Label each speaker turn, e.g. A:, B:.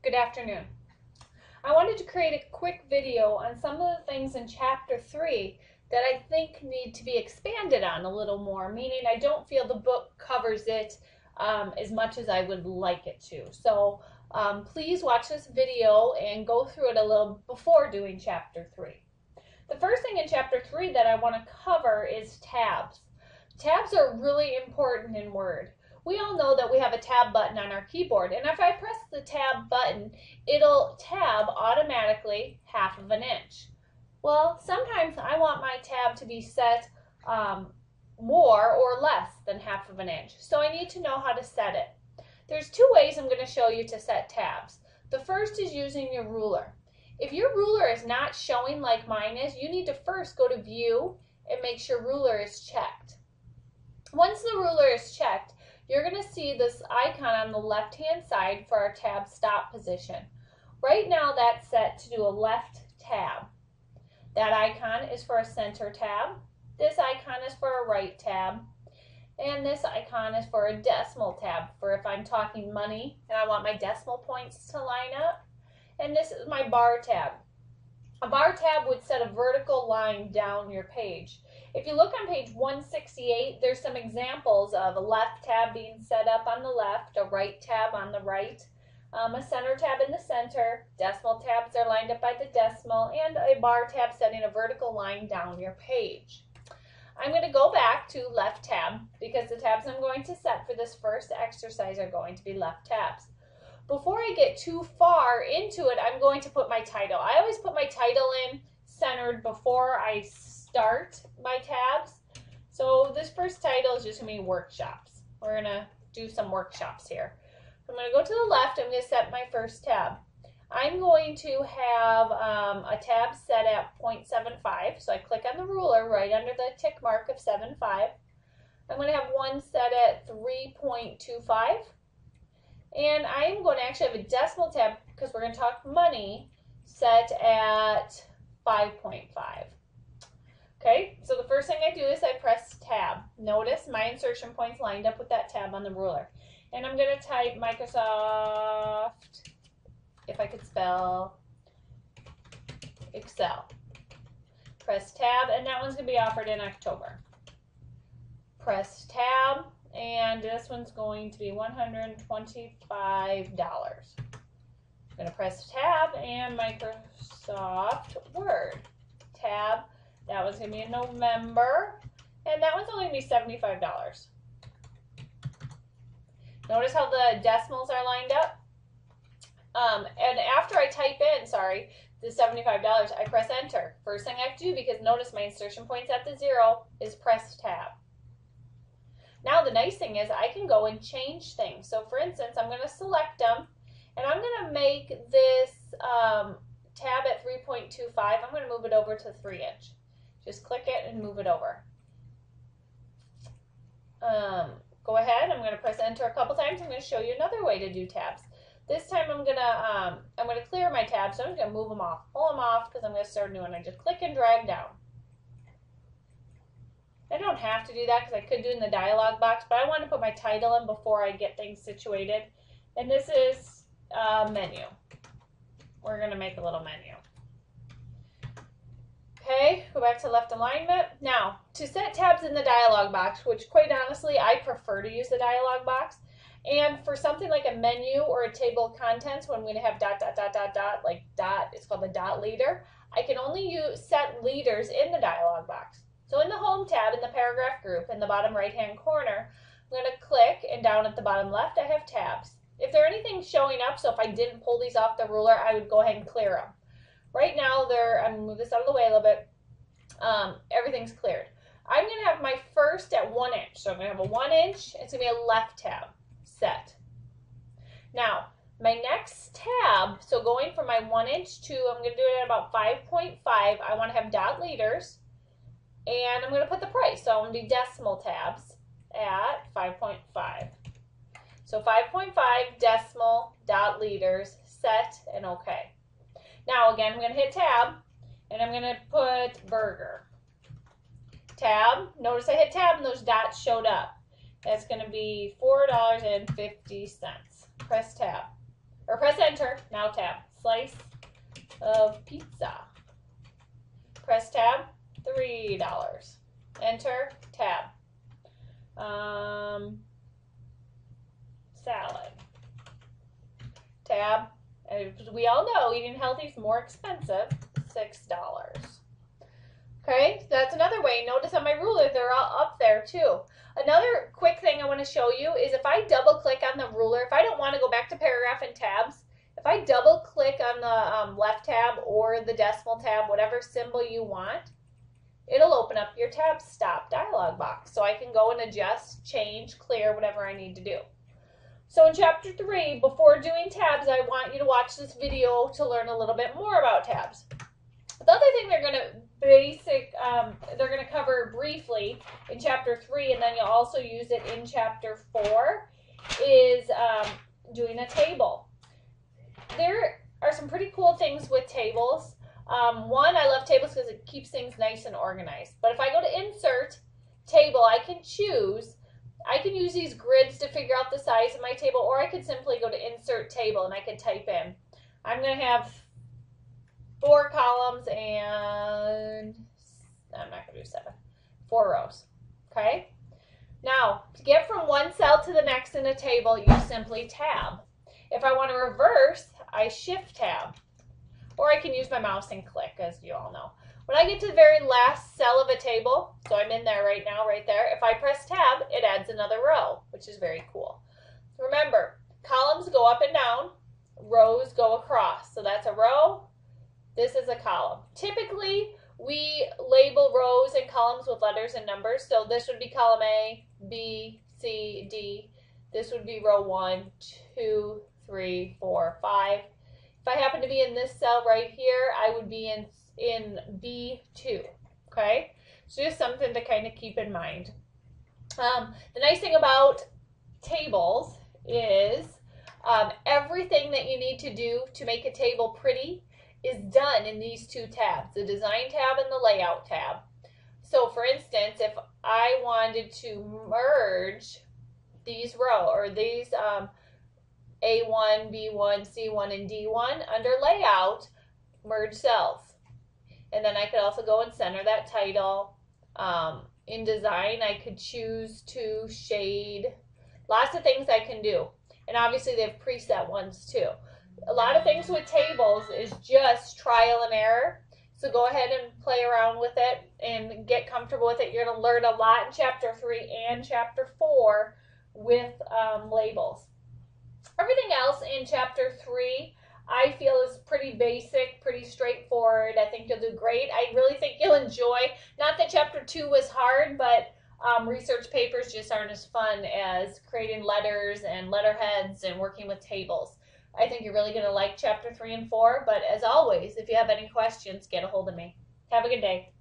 A: Good afternoon. I wanted to create a quick video on some of the things in Chapter 3 that I think need to be expanded on a little more, meaning I don't feel the book covers it as much as I would like it to. So please watch this video and go through it a little before doing Chapter 3. The first thing in Chapter 3 that I want to cover is tabs. Tabs are really important in Word. We all know that we have a tab button on our keyboard, and if I press the tab button, it'll tab automatically 1/2 inch. Well, sometimes I want my tab to be set more or less than 1/2 inch, so I need to know how to set it. There's two ways I'm going to show you to set tabs. The first is using your ruler. If your ruler is not showing like mine is, you need to first go to View and make sure Ruler is checked. Once the ruler is checked, you're going to see this icon on the left-hand side for our tab stop position. Right now that's set to do a left tab. That icon is for a center tab. This icon is for a right tab. And this icon is for a decimal tab, for if I'm talking money and I want my decimal points to line up. And this is my bar tab. A bar tab would set a vertical line down your page. If you look on page 168, there's some examples of a left tab being set up on the left, a right tab on the right, a center tab in the center, decimal tabs are lined up by the decimal, and a bar tab setting a vertical line down your page. I'm going to go back to left tab because the tabs I'm going to set for this first exercise are going to be left tabs. Before I get too far into it, I'm going to put my title. I always put my title in centered before I start my tabs. So this first title is just going to be workshops. We're going to do some workshops here. I'm going to go to the left. I'm going to set my first tab. I'm going to have a tab set at 0.75. So I click on the ruler right under the tick mark of 7.5. I'm going to have one set at 3.25. And I'm going to actually have a decimal tab, because we're going to talk money, set at 5.5. Okay, so the first thing I do is I press tab. Notice my insertion points lined up with that tab on the ruler. And I'm going to type Microsoft, if I could spell, Excel. Press tab, and that one's going to be offered in October. Press tab. And this one's going to be $125. I'm going to press tab and Microsoft Word. Tab, that one's going to be in November, and that one's only going to be $75. Notice how the decimals are lined up? And after I type in, the $75, I press enter. First thing I have to do, because notice my insertion points at the 0, is press tab. Now the nice thing is I can go and change things. So for instance, I'm going to select them, and I'm going to make this tab at 3.25. I'm going to move it over to 3 inch. Just click it and move it over. Go ahead. I'm going to press enter a couple times. I'm going to show you another way to do tabs. This time I'm going to clear my tabs, so I'm going to move them off, pull them off, because I'm going to start a new one. I just click and drag down. I don't have to do that because I could do it in the dialog box, but I want to put my title in before I get things situated. And this is a menu. We're going to make a little menu. Okay, go back to left alignment. Now, to set tabs in the dialog box, which quite honestly, I prefer to use the dialog box. And for something like a menu or a table of contents, when we have dot, like dot, it's called the dot leader, I can only set leaders in the dialog box. So in the Home tab, in the Paragraph group, in the bottom right-hand corner, I'm going to click, and down at the bottom left, I have tabs. If there anything showing up, so if I didn't pull these off the ruler, I would go ahead and clear them. Right now, I'm going to move this out of the way a little bit. Everything's cleared. I'm going to have my first at 1 inch. So I'm going to have a 1 inch. It's going to be a left tab set. Now, my next tab, so going from my 1 inch to, I'm going to do it at about 5.5. I want to have dot leaders. And I'm going to put the price. So I'm going to do decimal tabs at 5.5. So 5.5 decimal dot leaders, set, and OK. Now again, I'm going to hit tab, and I'm going to put burger. Tab. Notice I hit tab, and those dots showed up. That's going to be $4.50. Press tab. or press enter, now tab. Slice of pizza. Press tab, $3. Enter, tab. Salad. Tab. As we all know, eating healthy is more expensive, $6. Okay, so that's another way. Notice on my ruler, they're all up there too. Another quick thing I want to show you is if I double click on the ruler, if I don't want to go back to paragraph and tabs, if I double click on the left tab or the decimal tab, whatever symbol you want, it'll open up your tab stop dialog box. So I can go and adjust, change, clear, whatever I need to do. So in chapter 3, before doing tabs, I want you to watch this video to learn a little bit more about tabs. The other thing they're going to cover briefly in chapter 3, and then you'll also use it in chapter 4, is doing a table. There are some pretty cool things with tables. One, I love tables because it keeps things nice and organized. But if I go to insert table, I can use these grids to figure out the size of my table, or I could simply go to insert table and I could type in, I'm going to have 4 columns and I'm not going to do 7, 4 rows. Okay. Now, to get from one cell to the next in a table, you simply tab. If I want to reverse, I shift tab. Or I can use my mouse and click, as you all know. When I get to the very last cell of a table, so I'm in there right now, right there, if I press tab, it adds another row, which is very cool. Remember, columns go up and down, rows go across. So that's a row, this is a column. Typically, we label rows and columns with letters and numbers. So this would be column A, B, C, D. This would be row 1, 2, 3, 4, 5. If I happen to be in this cell right here, I would be in B2, okay? So just something to kind of keep in mind. The nice thing about tables is everything that you need to do to make a table pretty is done in these 2 tabs, the design tab and the layout tab. So for instance, if I wanted to merge these rows, or these A1, B1, C1, and D1 under layout, merge cells. And then I could also go and center that title. In design, I could choose to shade. Lots of things I can do. And obviously they have preset ones too. A lot of things with tables is just trial and error. So go ahead and play around with it and get comfortable with it. You're going to learn a lot in chapter 3 and chapter 4 with labels. Everything else in chapter 3 I feel is pretty basic, pretty straightforward. I think you'll do great. I really think you'll enjoy. Not that chapter 2 was hard, but research papers just aren't as fun as creating letters and letterheads and working with tables. I think you're really going to like chapter 3 and 4, but as always, if you have any questions, get a hold of me. Have a good day.